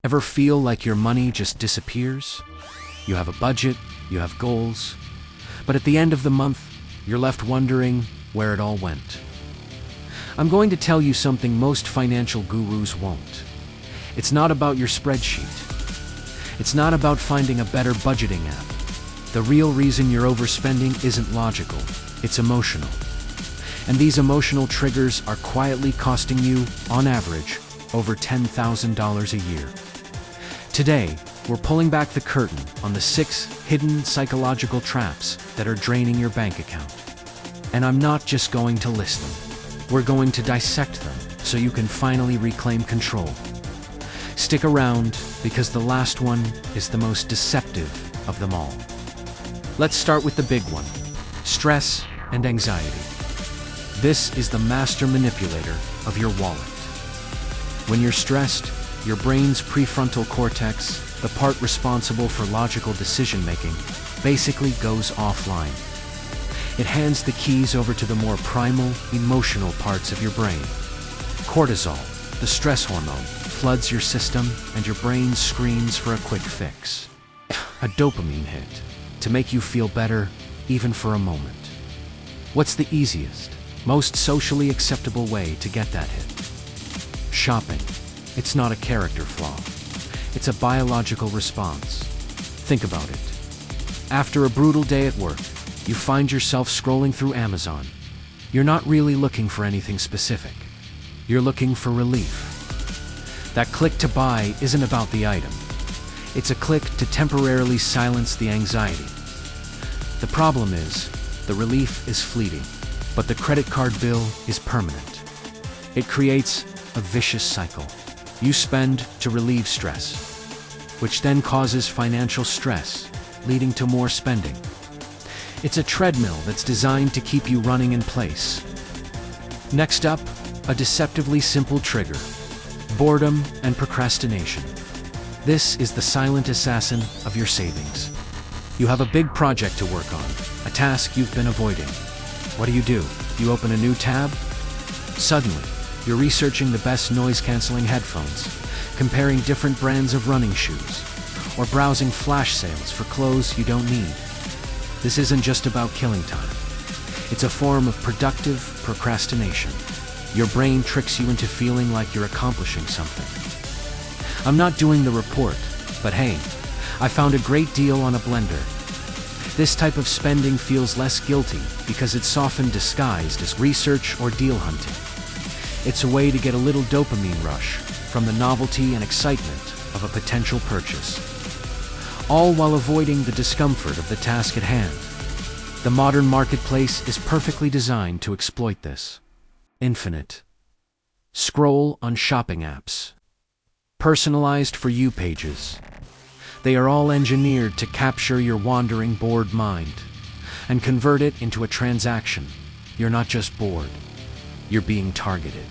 Ever feel like your money just disappears? You have a budget, you have goals, but at the end of the month, you're left wondering where it all went. I'm going to tell you something most financial gurus won't. It's not about your spreadsheet. It's not about finding a better budgeting app. The real reason you're overspending isn't logical, it's emotional. And these emotional triggers are quietly costing you, on average, over $10,000 a year. Today, we're pulling back the curtain on the 6 hidden psychological traps that are draining your bank account. And I'm not just going to list them. We're going to dissect them so you can finally reclaim control. Stick around because the last one is the most deceptive of them all. Let's start with the big one: stress and anxiety. This is the master manipulator of your wallet. When you're stressed, your brain's prefrontal cortex, the part responsible for logical decision-making, basically goes offline. It hands the keys over to the more primal, emotional parts of your brain. Cortisol, the stress hormone, floods your system and your brain screams for a quick fix. A dopamine hit, to make you feel better, even for a moment. What's the easiest, most socially acceptable way to get that hit? Shopping. It's not a character flaw. It's a biological response. Think about it. After a brutal day at work, you find yourself scrolling through Amazon. You're not really looking for anything specific. You're looking for relief. That click to buy isn't about the item. It's a click to temporarily silence the anxiety. The problem is, the relief is fleeting, but the credit card bill is permanent. It creates a vicious cycle. You spend to relieve stress, which then causes financial stress, leading to more spending. It's a treadmill that's designed to keep you running in place. Next up, a deceptively simple trigger: boredom and procrastination. This is the silent assassin of your savings. You have a big project to work on, a task you've been avoiding. What do? You open a new tab? Suddenly, you're researching the best noise-canceling headphones, comparing different brands of running shoes, or browsing flash sales for clothes you don't need. This isn't just about killing time. It's a form of productive procrastination. Your brain tricks you into feeling like you're accomplishing something. I'm not doing the report, but hey, I found a great deal on a blender. This type of spending feels less guilty because it's often disguised as research or deal hunting. It's a way to get a little dopamine rush from the novelty and excitement of a potential purchase, all while avoiding the discomfort of the task at hand. The modern marketplace is perfectly designed to exploit this. Infinite. Scroll on shopping apps. Personalized for you pages. They are all engineered to capture your wandering, bored mind and convert it into a transaction. You're not just bored, you're being targeted.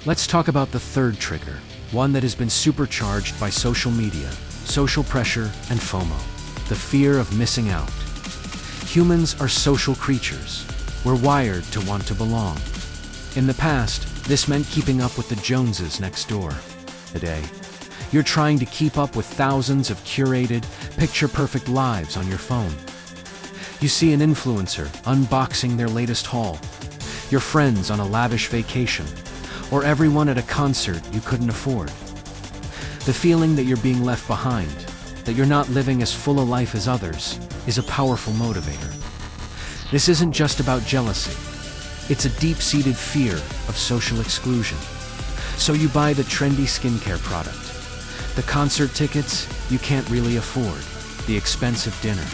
Let's talk about the third trigger, one that has been supercharged by social media, social pressure, and FOMO, the fear of missing out. Humans are social creatures. We're wired to want to belong. In the past, this meant keeping up with the Joneses next door. Today, you're trying to keep up with thousands of curated, picture-perfect lives on your phone. You see an influencer unboxing their latest haul, your friends on a lavish vacation, or everyone at a concert you couldn't afford. The feeling that you're being left behind, that you're not living as full a life as others, is a powerful motivator. This isn't just about jealousy. It's a deep-seated fear of social exclusion. So you buy the trendy skincare product, the concert tickets you can't really afford, the expensive dinner.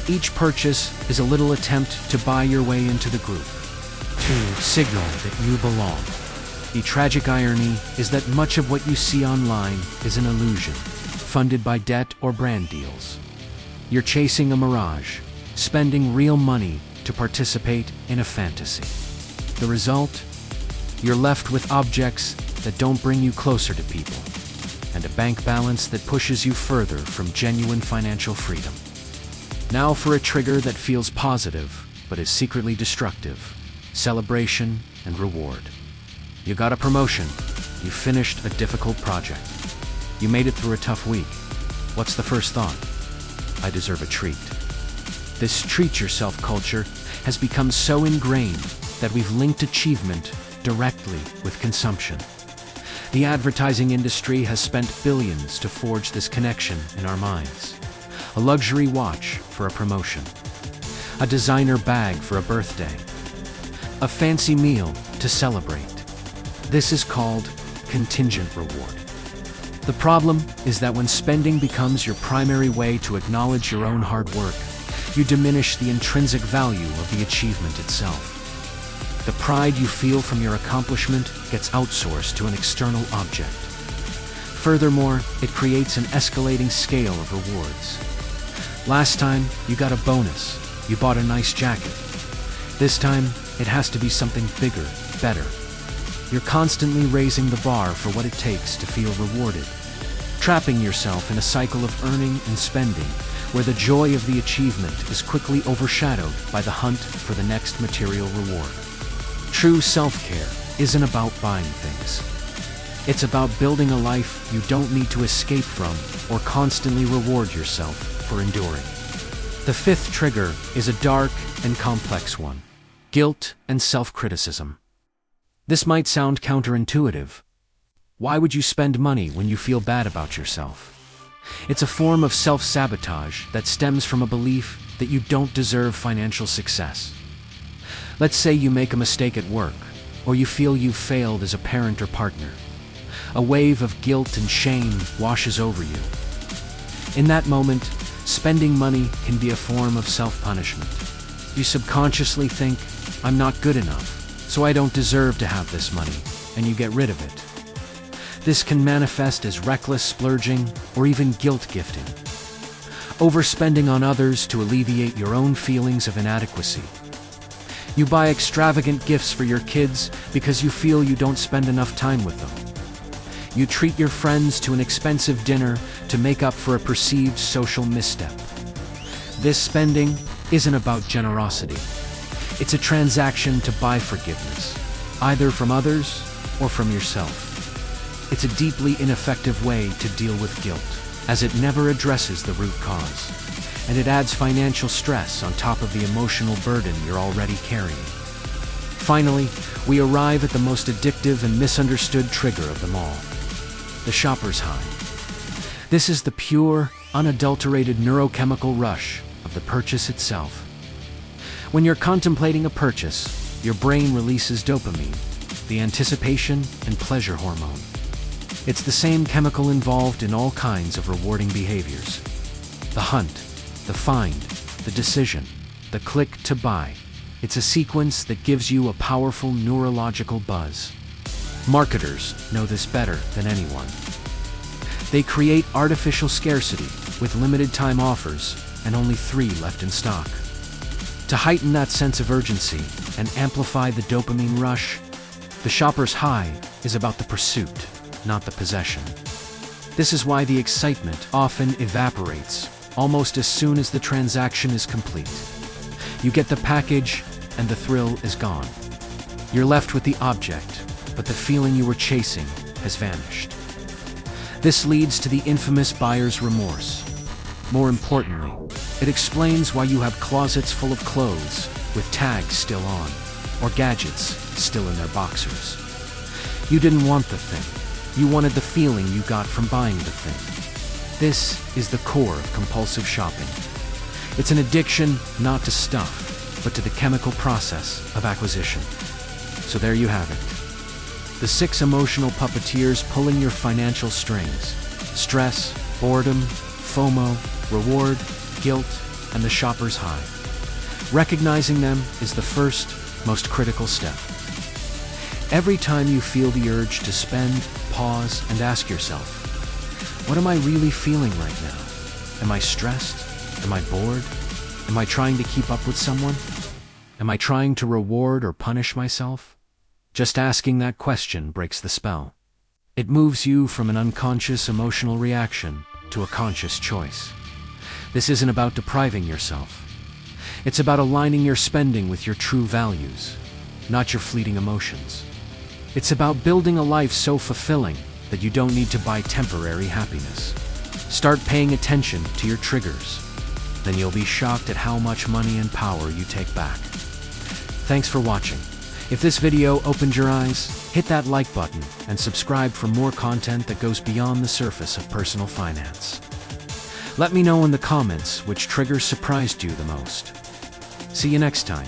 Each purchase is a little attempt to buy your way into the group, to signal that you belong. The tragic irony is that much of what you see online is an illusion, funded by debt or brand deals. You're chasing a mirage, spending real money to participate in a fantasy. The result? You're left with objects that don't bring you closer to people, and a bank balance that pushes you further from genuine financial freedom. Now for a trigger that feels positive, but is secretly destructive: celebration and reward. You got a promotion. You finished a difficult project. You made it through a tough week. What's the first thought? I deserve a treat. This treat yourself culture has become so ingrained that we've linked achievement directly with consumption. The advertising industry has spent billions to forge this connection in our minds. A luxury watch for a promotion. A designer bag for a birthday. A fancy meal to celebrate. This is called contingent reward. The problem is that when spending becomes your primary way to acknowledge your own hard work, you diminish the intrinsic value of the achievement itself. The pride you feel from your accomplishment gets outsourced to an external object. Furthermore, it creates an escalating scale of rewards. Last time, you got a bonus. You bought a nice jacket. This time, it has to be something bigger, better. You're constantly raising the bar for what it takes to feel rewarded, trapping yourself in a cycle of earning and spending, where the joy of the achievement is quickly overshadowed by the hunt for the next material reward. True self-care isn't about buying things. It's about building a life you don't need to escape from or constantly reward yourself for enduring. The fifth trigger is a dark and complex one: guilt and self-criticism. This might sound counterintuitive. Why would you spend money when you feel bad about yourself? It's a form of self-sabotage that stems from a belief that you don't deserve financial success. Let's say you make a mistake at work, or you feel you've failed as a parent or partner. A wave of guilt and shame washes over you. In that moment, spending money can be a form of self-punishment. You subconsciously think, I'm not good enough, so I don't deserve to have this money, and you get rid of it. This can manifest as reckless splurging or even guilt gifting. Overspending on others to alleviate your own feelings of inadequacy. You buy extravagant gifts for your kids because you feel you don't spend enough time with them. You treat your friends to an expensive dinner to make up for a perceived social misstep. This spending isn't about generosity. It's a transaction to buy forgiveness, either from others or from yourself. It's a deeply ineffective way to deal with guilt, as it never addresses the root cause, and it adds financial stress on top of the emotional burden you're already carrying. Finally, we arrive at the most addictive and misunderstood trigger of them all: the shopper's high. This is the pure, unadulterated neurochemical rush of the purchase itself. When you're contemplating a purchase, your brain releases dopamine, the anticipation and pleasure hormone. It's the same chemical involved in all kinds of rewarding behaviors. The hunt, the find, the decision, the click to buy. It's a sequence that gives you a powerful neurological buzz. Marketers know this better than anyone. They create artificial scarcity with limited time offers and only 3 left in stock. To heighten that sense of urgency and amplify the dopamine rush, the shopper's high is about the pursuit, not the possession. This is why the excitement often evaporates almost as soon as the transaction is complete. You get the package and the thrill is gone. You're left with the object, but the feeling you were chasing has vanished. This leads to the infamous buyer's remorse. More importantly, it explains why you have closets full of clothes with tags still on, or gadgets still in their boxers. You didn't want the thing. You wanted the feeling you got from buying the thing. This is the core of compulsive shopping. It's an addiction not to stuff, but to the chemical process of acquisition. So there you have it. The 6 emotional puppeteers pulling your financial strings: stress, boredom, FOMO, reward, guilt, and the shopper's high. Recognizing them is the first, most critical step. Every time you feel the urge to spend, pause and ask yourself, what am I really feeling right now? Am I stressed? Am I bored? Am I trying to keep up with someone? Am I trying to reward or punish myself? Just asking that question breaks the spell. It moves you from an unconscious emotional reaction to a conscious choice. This isn't about depriving yourself. It's about aligning your spending with your true values, not your fleeting emotions. It's about building a life so fulfilling that you don't need to buy temporary happiness. Start paying attention to your triggers. Then you'll be shocked at how much money and power you take back. Thanks for watching. If this video opened your eyes, hit that like button and subscribe for more content that goes beyond the surface of personal finance. Let me know in the comments which triggers surprised you the most. See you next time.